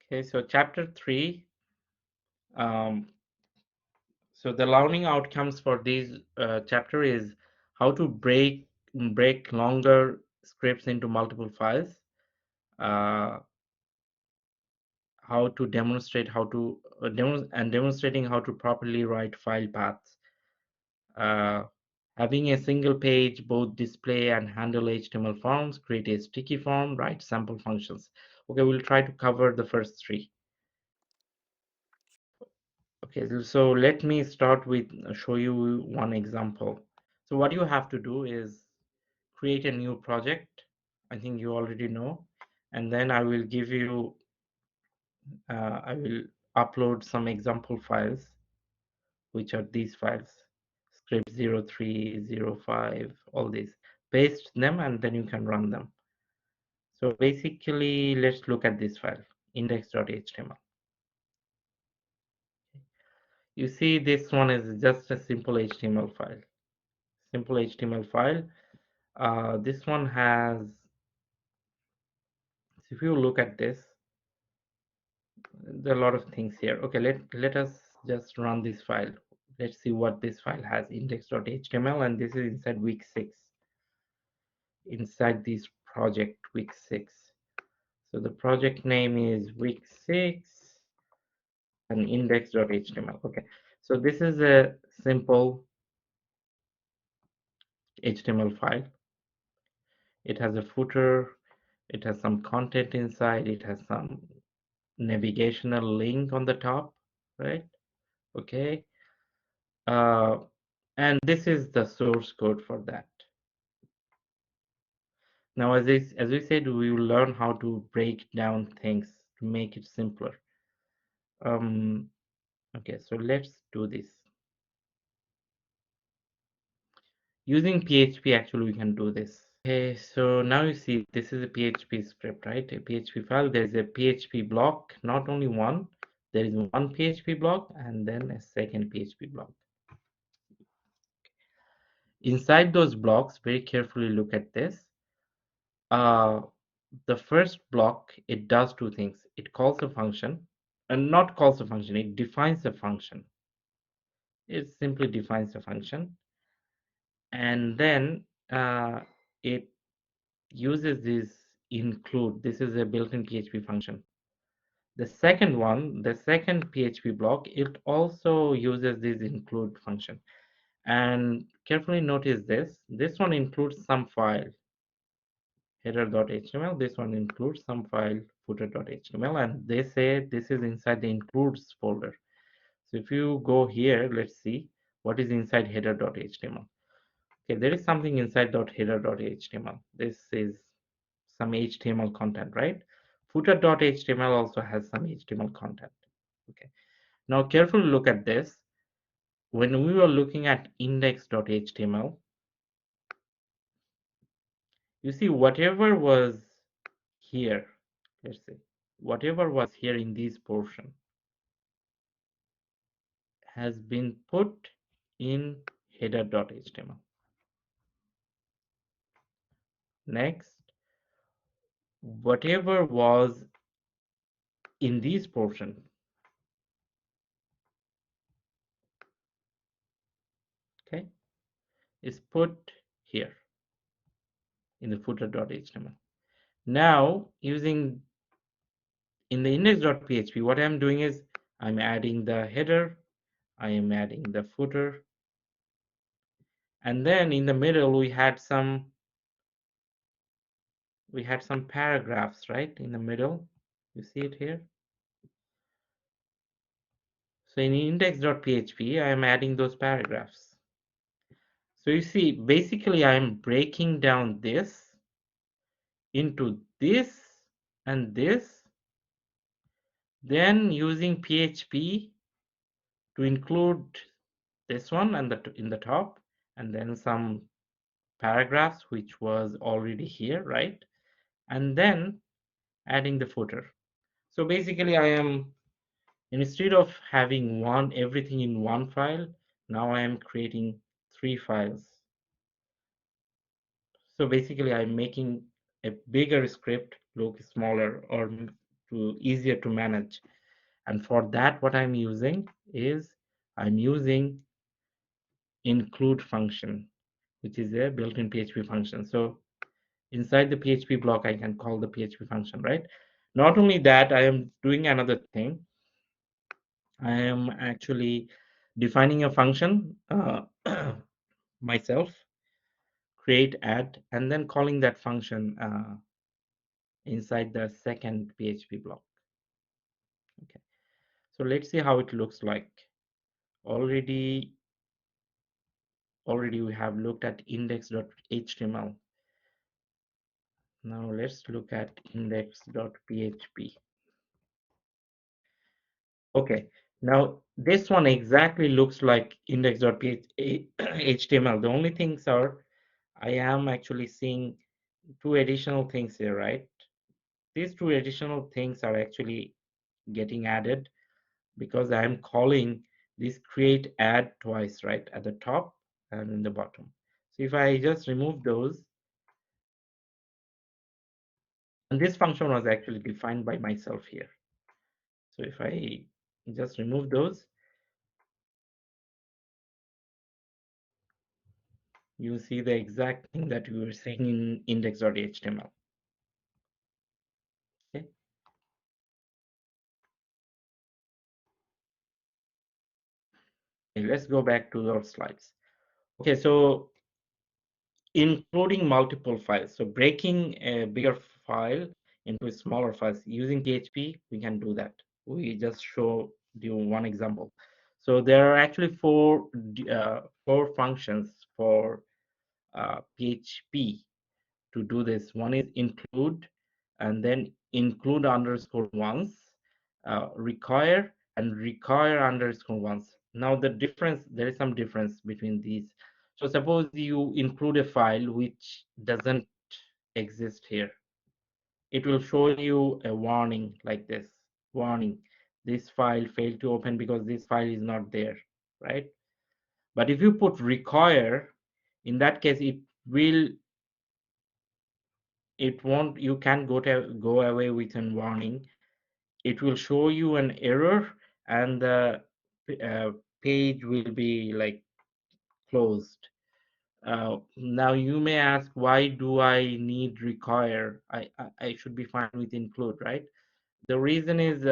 Okay, so chapter 3. So the learning outcomes for this chapter is how to break longer scripts into multiple files, uh, how to demonstrate how to demonstrating how to properly write file paths, uh, having a single page both display and handle HTML forms, create a sticky form, write sample functions. Okay, we'll try to cover the first three. Okay, so let me start with show you one example. So what you have to do is create a new project. I think you already know. And then I will give you, I will upload some example files, which are these files, script 03, 05, all these. Paste them and then you can run them. So basically, let's look at this file, index.html. You see this one is just a simple HTML file. Simple HTML file. This one has, if you look at this, there are a lot of things here. Okay, let us just run this file. Let's see what this file has, index.html, and this is inside week 6, inside this project week 6. So the project name is week 6 and index.html. Okay, so this is a simple HTML file. It has a footer, it has some content inside, it has some navigational link on the top, right? Okay, and this is the source code for that. Now, as we said, we will learn how to break down things to make it simpler. Okay, so let's do this. Using PHP, actually, we can do this. Okay, so now you see this is a PHP script, right? A PHP file. There is a PHP block, not only one. There is one PHP block and then a second PHP block. Inside those blocks, very carefully look at this. The first block, it does two things. It calls a function, and not calls a function, it defines a function. It simply defines a function. And then it uses this include. This is a built-in PHP function. The second one, the second PHP block, it also uses this include function. And carefully notice this. This one includes some file, header.html. This one includes some file, footer.html, and they say this is inside the includes folder. So if you go here, let's see what is inside header.html. Okay, there is something inside header.html. This is some HTML content, right? Footer.html also has some HTML content. Okay. Now carefully look at this. When we were looking at index.html, you see whatever was here, let's say, whatever was here in this portion has been put in header.html. Next, whatever was in this portion, okay, is put here in the footer.html. Now, using in the index.php, what I'm doing is I'm adding the header, I am adding the footer, and then in the middle we had some paragraphs, right? In the middle, you see it here. So in index.php, I am adding those paragraphs. So you see, basically I am breaking down this into this and this, then using PHP to include this one and in the top, and then some paragraphs which was already here, right? And then adding the footer. So basically I am, instead of having everything in one file, now I am creating 3 files. So basically I'm making a bigger script look smaller, or to easier to manage. And for that, what I'm using is I'm using include function, which is a built-in PHP function. So inside the PHP block, I can call the PHP function, right? Not only that, I am doing another thing. I am actually defining a function myself, create add, and then calling that function inside the second PHP block. Okay, so let's see how it looks like. Already we have looked at index.html. Now let's look at index.php. Okay, now this one exactly looks like index.html. The only things are I am actually seeing two additional things here, right? These two additional things are actually getting added because I'm calling this create add twice, right? At the top and in the bottom. So if I just remove those, and this function was actually defined by myself here. So if I just remove those, you see the exact thing that we were saying in index.html. Okay. Okay, let's go back to our slides. Okay, so including multiple files. So breaking a bigger file into smaller files using PHP, we can do that. We just show you one example. So there are actually four functions for PHP to do this. One is include, and then include underscore once, require, and require underscore once. Now the difference, there is some difference between these. So suppose you include a file which doesn't exist here. It will show you a warning like this. Warning, this file failed to open because this file is not there, right? But if you put require, in that case, it won't, you can go away with a warning. It will show you an error and the uh, page will be like closed. Now you may ask, why do I need require? I should be fine with include, right? The reason is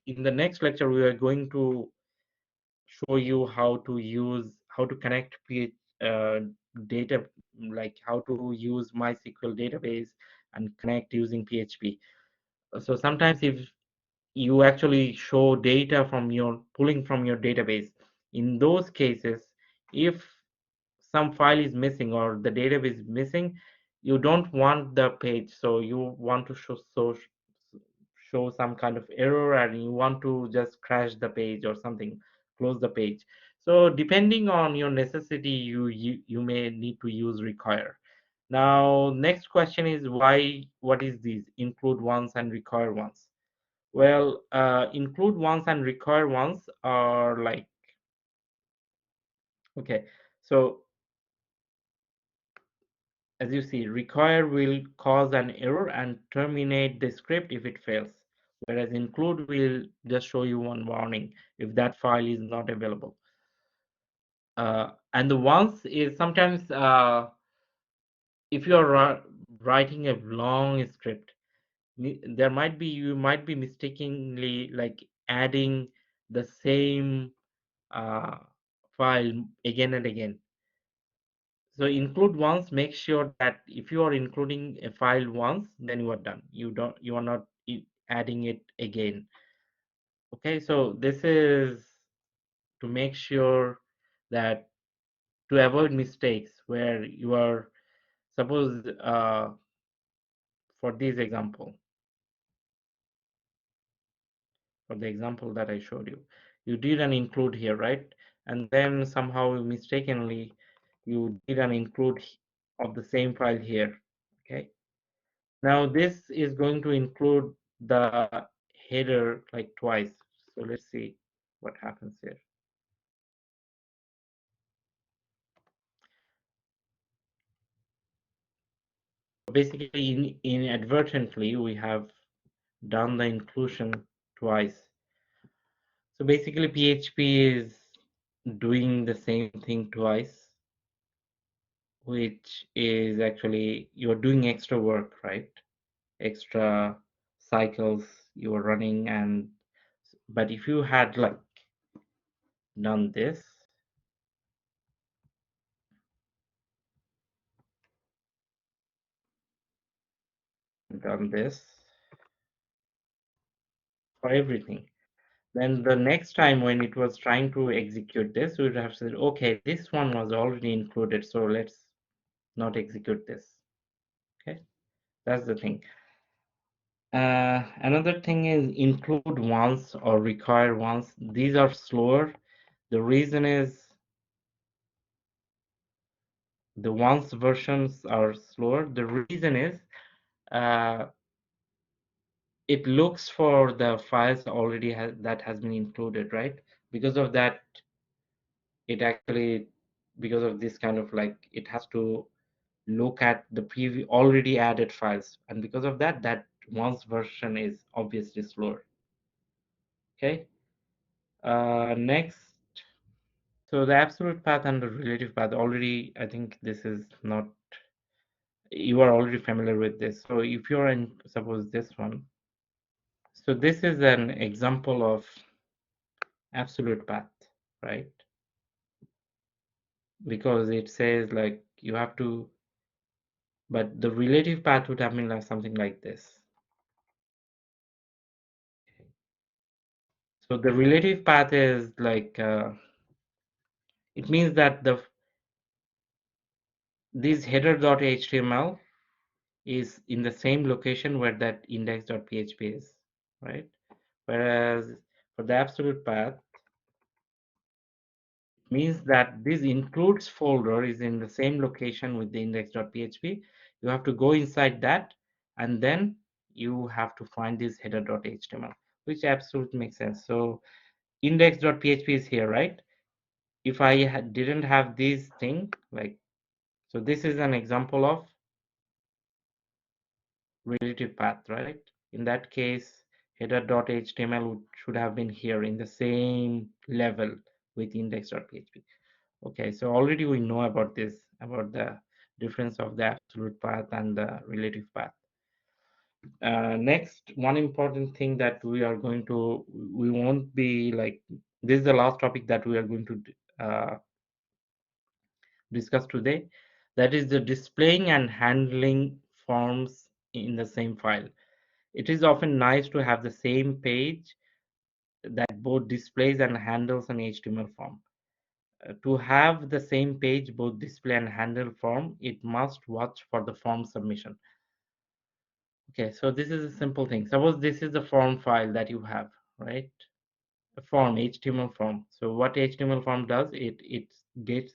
in the next lecture we are going to show you how to connect data, like how to use MySQL database and connect using PHP. So sometimes if you actually show data from your pulling from your database, in those cases, if some file is missing or the database is missing, you don't want the page, so you want to show some kind of error and you want to just crash the page or something, close the page. So depending on your necessity, you may need to use require. Now next question is, what is these include once and require once? Well, include once and require once are like, okay, so as you see, require will cause an error and terminate the script if it fails, whereas include will just show you one warning if that file is not available. And the once is sometimes if you are writing a long script, you might be mistakenly like adding the same uh, file again and again. So include once, make sure that if you are including a file once, then you are done. You are not adding it again. Okay, so this is to make sure that to avoid mistakes where you are, suppose for this example, for the example that I showed you, you did an include here, right? And then somehow mistakenly you did an include of the same file here. Okay. Now this is going to include the header like twice. So let's see what happens here. Basically, inadvertently, we have done the inclusion twice. So basically PHP is doing the same thing twice, which is actually you're doing extra work, right? Extra cycles you are running, and but if you had like done this, done this for everything, then the next time when it was trying to execute this, we would have said, okay, this one was already included, so let's not execute this. Okay, that's the thing. Another thing is include once or require once. These are slower. The reason is the once versions are slower. The reason is uh, it looks for the files already that has been included, right? Because of that, it actually, because of this kind of like, it has to look at the previous already added files, and because of that, that once version is obviously slower. Okay. Next, so the absolute path and the relative path already, I think this is not, you are already familiar with this. So if you're in, suppose this one, so this is an example of absolute path, right? Because it says like you have to, but the relative path would have been like something like this. So the relative path is like, it means that this header.html is in the same location where that index.php is, right? Whereas for the absolute path, means that this includes folder is in the same location with the index.php. You have to go inside that, and then you have to find this header.html, which absolutely makes sense. So index.php is here, right? If I didn't have this thing, like, so this is an example of relative path, right? In that case, header.html should have been here in the same level with index.php. Okay, so already we know about this, about the difference of the absolute path and the relative path. Next, one important thing that we are going to, we won't be like, this is the last topic that we are going to discuss today. That is the displaying and handling forms in the same file. It is often nice to have the same page that both displays and handles an HTML form. To have the same page both display and handle form, it must watch for the form submission. Okay, so this is a simple thing. Suppose this is the form file that you have, right? A form, HTML form. So what HTML form does, it gets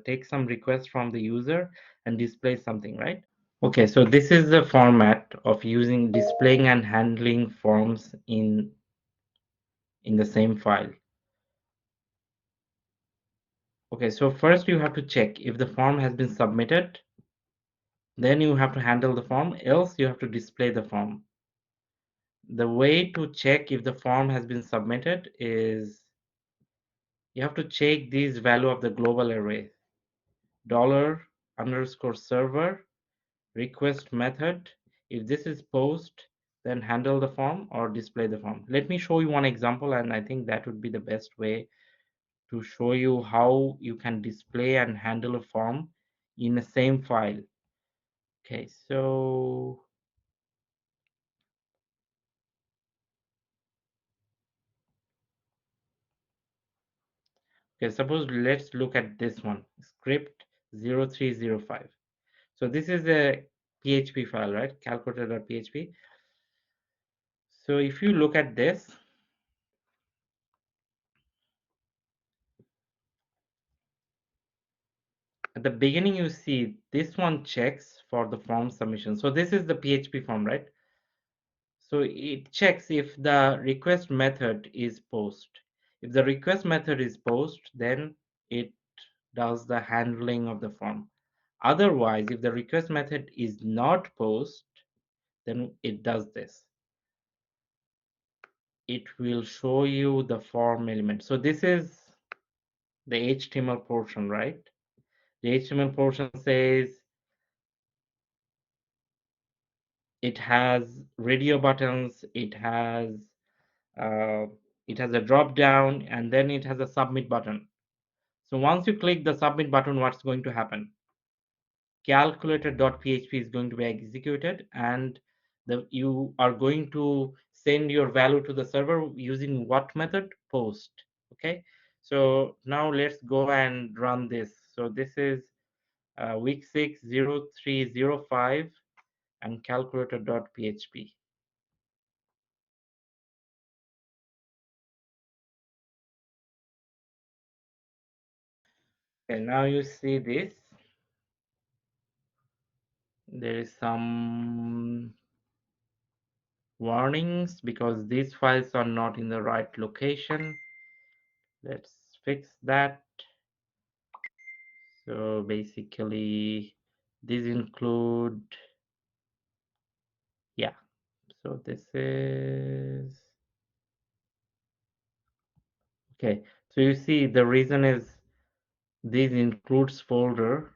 takes some requests from the user and displays something, right? Okay, so this is the format of using displaying and handling forms in the same file. Okay, so first you have to check if the form has been submitted, then you have to handle the form, else you have to display the form. The way to check if the form has been submitted is you have to check this value of the global array, $_server request method. If this is post, then handle the form or display the form. Let me show you one example, and I think that would be the best way to show you how you can display and handle a form in the same file. Okay, so okay, suppose let's look at this one, script 0305. So this is a PHP file, right? Calculator.php. So if you look at this, at the beginning you see this one checks for the form submission. So this is the PHP form, right? So it checks if the request method is post. If the request method is post, then it does the handling of the form. Otherwise, if the request method is not post, then it does this. it will show you the form element. So this is the HTML portion, right? The HTML portion says it has radio buttons, uh, it has a drop down, and then it has a submit button. So once you click the submit button, what's going to happen? Calculator.php is going to be executed, and you are going to send your value to the server using what method? Post. Okay, so now let's go and run this. So this is week 6 0305 and calculator.php. And now you see this, there is some warnings because these files are not in the right location. Let's fix that. So basically these include, yeah, so this is okay. So you see the reason is this includes folder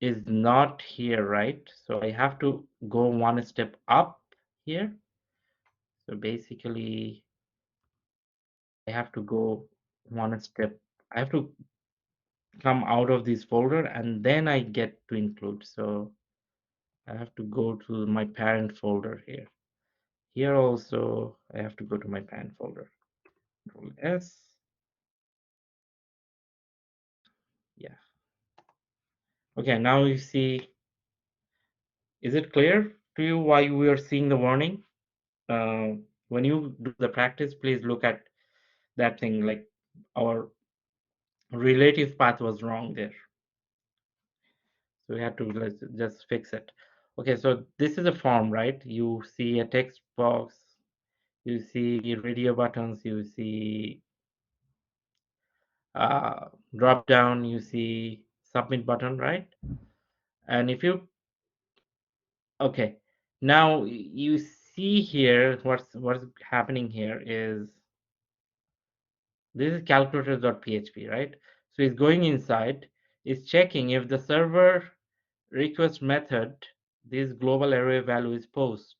is not here, right? So I have to go one step up here. So basically I have to go one step. I have to come out of this folder and then I get to include. So I have to go to my parent folder here. Here also I have to go to my parent folder. Control S. Yeah. Okay, now you see, is it clear to you why we are seeing the warning? When you do the practice, please look at that thing, like our relative path was wrong there. So we have to let's just fix it. Okay, so this is a form, right? You see a text box, you see radio buttons, you see drop down, you see submit button, right? And if you, okay, now you see here what's happening here is this is calculator.php, right? So it's going inside, it's checking if the server request method, this global array value is post.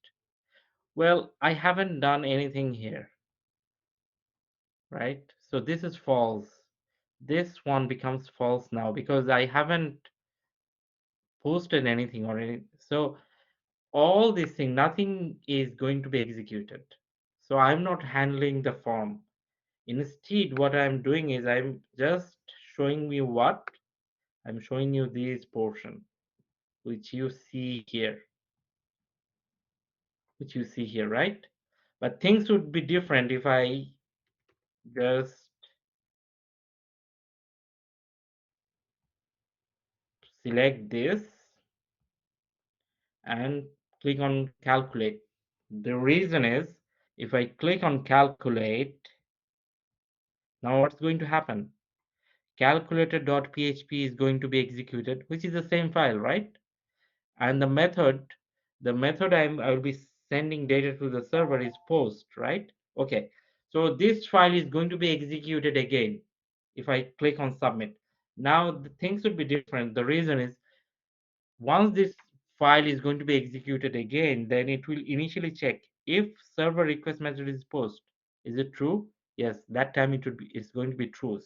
Well, I haven't done anything here, right? So this is false. This one becomes false now because I haven't posted anything or anything. So all this thing, nothing is going to be executed. So I'm not handling the form. Instead, what I'm doing is I'm just showing you what? I'm showing you this portion, which you see here, right? But things would be different if I just select this and click on calculate. The reason is if I click on calculate, now what's going to happen? Calculator.php is going to be executed, which is the same file, right? And the method I will be sending data to the server is post, right? Okay, so this file is going to be executed again if I click on submit. Now the things would be different. The reason is once this file is going to be executed again, then it will initially check if server request method is post. Is it true? Yes, that time it's going to be true.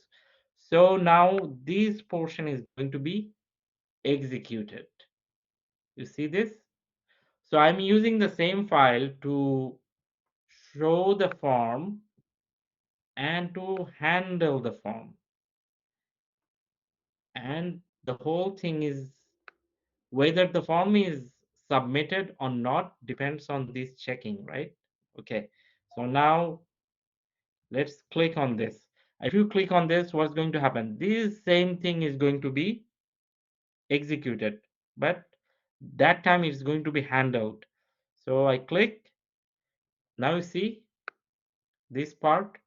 So now this portion is going to be executed. You see this? So I'm using the same file to show the form and to handle the form. And the whole thing is whether the form is submitted or not depends on this checking, right? Okay, so now let's click on this. If you click on this, what's going to happen? This same thing is going to be executed, but that time it's going to be handled. So I click, now you see this part,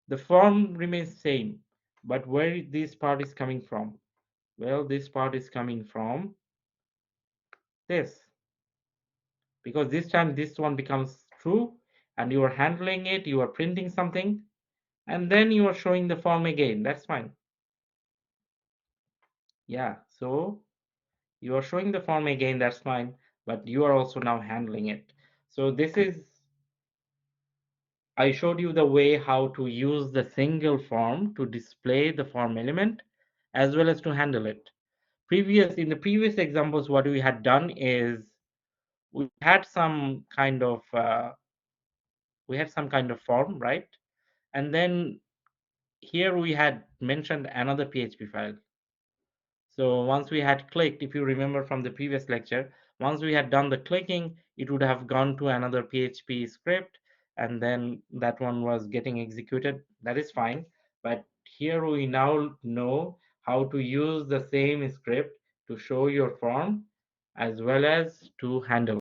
the form remains same, but where this part is coming from? Well, this part is coming from this, because this time this one becomes true and you are handling it, you are printing something, and then you are showing the form again. That's fine. Yeah, so you are showing the form again, that's fine, but you are also now handling it. So this is, I showed you the way how to use the single form to display the form element as well as to handle it. In the previous examples, what we had done is we had some kind of form, right? And then here we had mentioned another PHP file. So once we had clicked, if you remember from the previous lecture, once we had done the clicking, it would have gone to another PHP script, and then that one was getting executed. That is fine. But here we now know how to use the same script to show your form as well as to handle.